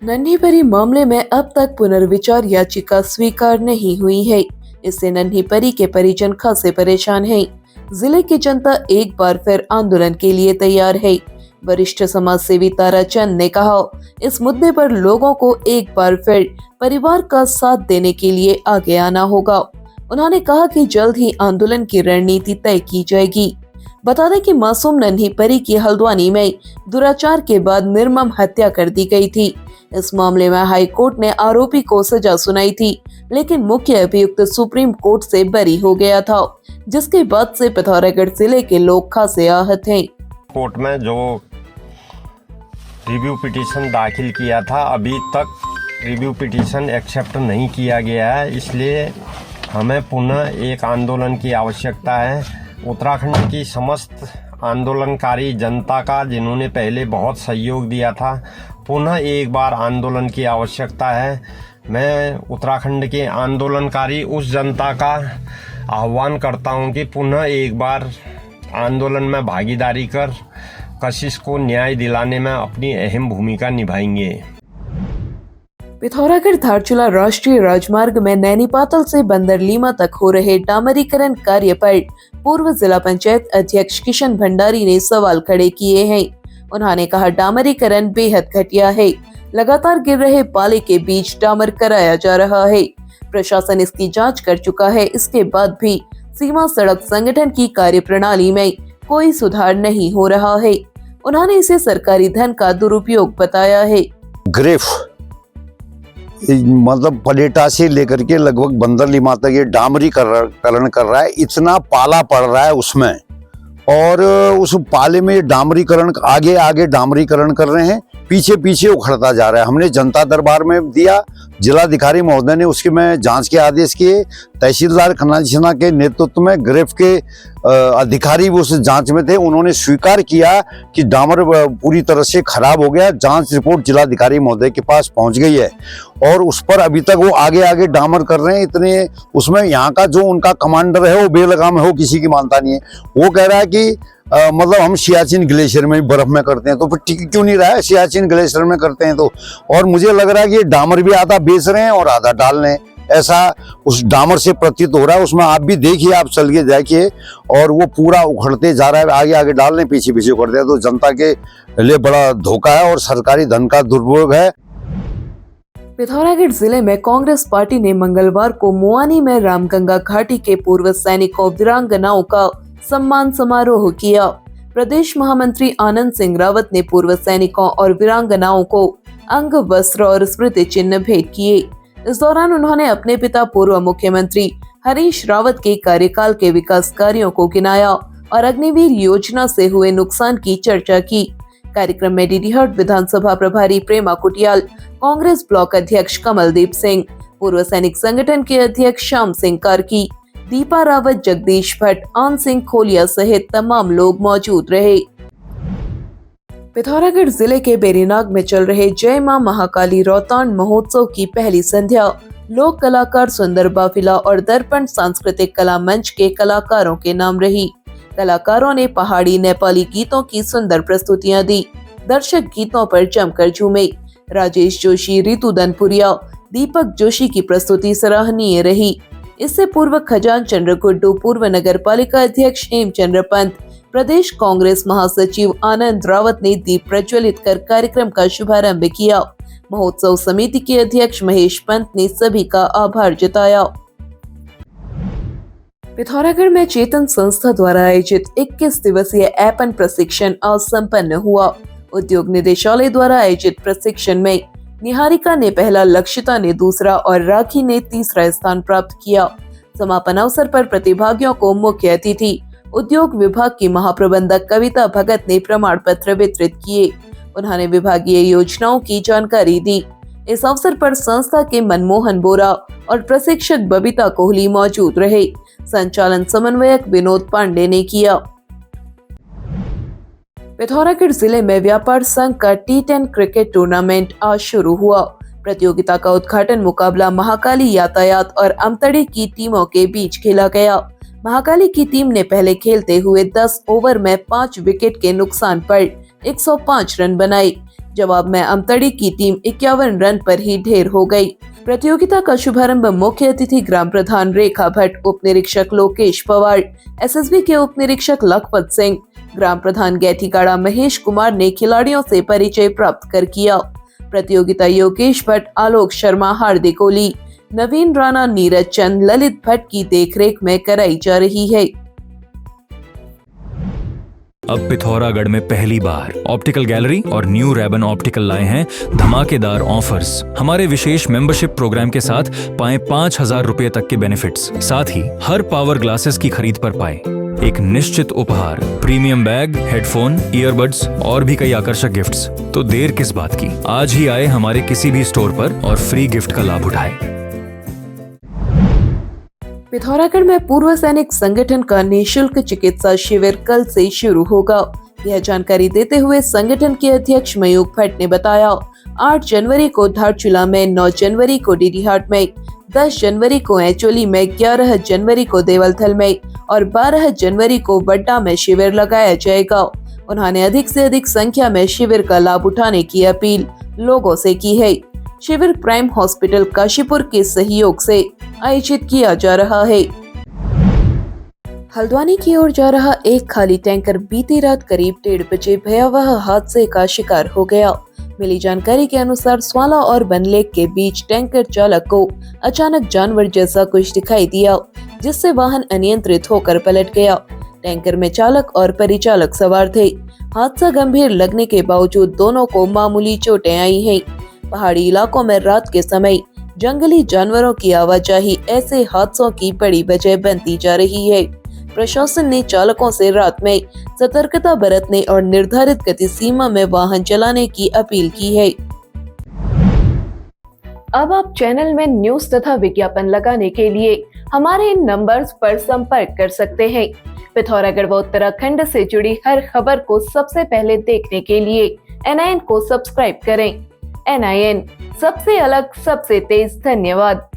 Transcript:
नन्ही परी मामले में अब तक पुनर्विचार याचिका स्वीकार नहीं हुई है। इससे नन्ही परी के परिजन खासे परेशान हैं। जिले की जनता एक बार फिर आंदोलन के लिए तैयार है। वरिष्ठ समाज सेवी तारा चंद ने कहा, इस मुद्दे पर लोगों को एक बार फिर परिवार का साथ देने के लिए आगे आना होगा। उन्होंने कहा कि जल्द ही आंदोलन की रणनीति तय की जाएगी। बता दें कि मासूम नन्ही परी की हल्द्वानी में दुराचार के बाद निर्मम हत्या कर दी गई थी। इस मामले में हाई कोर्ट ने आरोपी को सजा सुनाई थी, लेकिन मुख्य अभियुक्त सुप्रीम कोर्ट से बरी हो गया था, जिसके बाद से पिथौरागढ़ जिले के लोग खासे आहत हैं। कोर्ट में जो रिव्यू पिटीशन दाखिल किया था, अभी तक रिव्यू पिटीशन एक्सेप्ट नहीं किया गया है, इसलिए हमें पुनः एक आंदोलन की आवश्यकता है। उत्तराखंड की समस्त आंदोलनकारी जनता का, जिन्होंने पहले बहुत सहयोग दिया था, पुनः एक बार आंदोलन की आवश्यकता है। मैं उत्तराखंड के आंदोलनकारी उस जनता का आह्वान करता हूं कि पुनः एक बार आंदोलन में भागीदारी कर कशिश को न्याय दिलाने में अपनी अहम भूमिका निभाएंगे। पिथौरागढ़ धारचूला राष्ट्रीय राजमार्ग में नैनीपातल से बंदरलीमा तक हो रहे डामरीकरण कार्य पर पूर्व जिला पंचायत अध्यक्ष किशन भंडारी ने सवाल खड़े किए हैं। उन्होंने कहा, डामरीकरण बेहद घटिया है। लगातार गिर रहे पाले के बीच डामर कराया जा रहा है। प्रशासन इसकी जांच कर चुका है, इसके बाद भी सीमा सड़क संगठन की कार्यप्रणाली में कोई सुधार नहीं हो रहा है। उन्होंने इसे सरकारी धन का दुरुपयोग बताया है। ग्रेफ मतलब पलेटा से लेकर के लगभग बंदरलीमा तक ये डामरीकरण कर रहा है। इतना पाला पड़ रहा है उसमें, और उस पाले में डामरीकरण आगे आगे डामरीकरण कर रहे हैं, पीछे पीछे उखड़ता जा रहा है। हमने जनता दरबार में दिया, जिलाधिकारी महोदय ने उसके में जांच के आदेश किए। तहसीलदार खन्ना सिन्हा के नेतृत्व में ग्रेफ के अधिकारी वो उस जांच में थे। उन्होंने स्वीकार किया कि डामर पूरी तरह से खराब हो गया। जांच रिपोर्ट जिलाधिकारी महोदय के पास पहुंच गई है, और उस पर अभी तक वो आगे आगे डामर कर रहे हैं। इतने उसमें यहाँ का जो उनका कमांडर है वो बेलगाम है, वो किसी की मानता नहीं है। वो कह रहा है कि मतलब हम सियाचिन ग्लेशियर में बर्फ में करते हैं, तो फिर ठीक क्यों नहीं रहा है? सियाचिन ग्लेशियर में करते हैं तो। और मुझे लग रहा है कि ये डामर भी आधा बेच रहे हैं और आधा डाल रहे हैं, ऐसा उस डामर से प्रतीत हो रहा है। उसमें आप भी देखिए, आप चल के देखिए, और वो पूरा उखड़ते जा रहा है। आगे आगे डाल रहे हैं, पीछे पीछे उखड़ते हैं। तो जनता के लिए बड़ा धोखा है और सरकारी धन का दुरुपयोग है। पिथौरागढ़ जिले में कांग्रेस पार्टी ने मंगलवार को मुआनी में रामगंगा घाटी के पूर्व सैनिकों वीरांगनाओं का सम्मान समारोह किया। प्रदेश महामंत्री आनंद सिंह रावत ने पूर्व सैनिकों और वीरांगनाओं को अंग, वस्त्र और स्मृति चिन्ह भेंट किए। इस दौरान उन्होंने अपने पिता पूर्व मुख्यमंत्री हरीश रावत के कार्यकाल के विकास कार्यों को गिनाया और अग्निवीर योजना से हुए नुकसान की चर्चा की। कार्यक्रम में डीडीहट विधानसभा प्रभारी प्रेमा कुटियाल, कांग्रेस ब्लॉक अध्यक्ष कमलदीप सिंह, पूर्व सैनिक संगठन के अध्यक्ष श्याम सिंह कार्की, दीपा रावत, जगदीश भट्ट, आन सिंह खोलिया सहित तमाम लोग मौजूद रहे। पिथौरागढ़ जिले के बेरीनाग में चल रहे जय मां महाकाली रोहतांड महोत्सव की पहली संध्या लोक कलाकार सुंदर बाफिला और दर्पण सांस्कृतिक कला मंच के कलाकारों के नाम रही। कलाकारों ने पहाड़ी नेपाली गीतों की सुंदर प्रस्तुतियां दी। दर्शक गीतों पर जमकर झूमे। राजेश जोशी, रितु दनपुरिया, दीपक जोशी की प्रस्तुति सराहनीय रही। इससे पूर्व खजान चंद्र गुड्डू, पूर्व नगर पालिका अध्यक्ष हेमचंद्र पंत, प्रदेश कांग्रेस महासचिव आनंद रावत ने दीप प्रज्वलित कर कार्यक्रम का शुभारंभ किया। महोत्सव समिति के अध्यक्ष महेश पंत ने सभी का आभार जताया। पिथौरागढ़ में चेतन संस्था द्वारा आयोजित 21 दिवसीय ऐपन प्रशिक्षण आज संपन्न हुआ। उद्योग निदेशालय द्वारा आयोजित प्रशिक्षण में निहारिका ने पहला, लक्षिता ने दूसरा और राखी ने तीसरा स्थान प्राप्त किया। समापन अवसर पर प्रतिभागियों को मुख्य अतिथि उद्योग विभाग की महाप्रबंधक कविता भगत ने प्रमाण पत्र वितरित किए। उन्होंने विभागीय योजनाओं की जानकारी दी। इस अवसर पर संस्था के मनमोहन बोरा और प्रशिक्षक बबीता कोहली मौजूद रहे। संचालन समन्वयक विनोद पांडे ने किया। पिथौरागढ़ जिले में व्यापार संघ का T10 क्रिकेट टूर्नामेंट आज शुरू हुआ। प्रतियोगिता का उद्घाटन मुकाबला महाकाली यातायात और अमतड़ी की टीमों के बीच खेला गया। महाकाली की टीम ने पहले खेलते हुए 10 ओवर में 5 विकेट के नुकसान पर 105 रन बनाए। जवाब में अमतड़ी की टीम 51 रन पर ही ढेर हो गई। प्रतियोगिता का शुभारंभ मुख्य अतिथि ग्राम प्रधान रेखा भट्ट, उप निरीक्षक लोकेश पवार, एसएसबी के उप निरीक्षक लखपत सिंह, ग्राम प्रधान गैठीगाड़ा महेश कुमार ने खिलाड़ियों से परिचय प्राप्त कर किया। प्रतियोगिता योगेश भट्ट, आलोक शर्मा, हार्दिक कोहली, नवीन राणा, नीरज चंद, ललित भट्ट की देखरेख में कराई जा रही है। अब पिथौरागढ़ में पहली बार ऑप्टिकल गैलरी और न्यू रेबन ऑप्टिकल लाए हैं धमाकेदार ऑफर्स। हमारे विशेष मेंबरशिप प्रोग्राम के साथ पाएं 5,000 रुपए तक के बेनिफिट्स। साथ ही हर पावर ग्लासेस की खरीद पर पाएं एक निश्चित उपहार, प्रीमियम बैग, हेडफोन, ईयरबड्स और भी कई आकर्षक गिफ्ट्स। तो देर किस बात की, आज ही आए हमारे किसी भी स्टोर पर और फ्री गिफ्ट का लाभ उठाएं। पिथौरागढ़ में पूर्व सैनिक संगठन का निःशुल्क चिकित्सा शिविर कल से शुरू होगा। यह जानकारी देते हुए संगठन के अध्यक्ष मयूख भट्ट ने बताया, 8 जनवरी को धारचूला में, 9 जनवरी को डीडीहाट में, 10 जनवरी को एचोली में, 11 जनवरी को देवलथल में और 12 जनवरी को बड्डा में शिविर लगाया जाएगा। उन्होंने अधिक से अधिक संख्या में शिविर का लाभ उठाने की अपील लोगों से की है। शिविर प्राइम हॉस्पिटल काशीपुर के सहयोग से आयोजित किया जा रहा है। हल्द्वानी की ओर जा रहा एक खाली टैंकर बीती रात करीब 1:30 बजे भयावह हादसे का शिकार हो गया। मिली जानकारी के अनुसार स्वाला और बनलेक के बीच टैंकर चालक को अचानक जानवर जैसा कुछ दिखाई दिया, जिससे वाहन अनियंत्रित होकर पलट गया। टैंकर में चालक और परिचालक सवार थे। हादसा गंभीर लगने के बावजूद दोनों को मामूली चोटें आई हैं। पहाड़ी इलाकों में रात के समय जंगली जानवरों की आवाजाही ऐसे हादसों की बड़ी वजह बनती जा रही है। प्रशासन ने चालकों से रात में सतर्कता बरतने और निर्धारित गति सीमा में वाहन चलाने की अपील की है। अब आप चैनल में न्यूज तथा विज्ञापन लगाने के लिए हमारे इन नंबर्स पर संपर्क कर सकते हैं। पिथौरागढ़ व उत्तराखंड से जुड़ी हर खबर को सबसे पहले देखने के लिए NIN को सब्सक्राइब करें। NIN, सबसे अलग, सबसे तेज। धन्यवाद।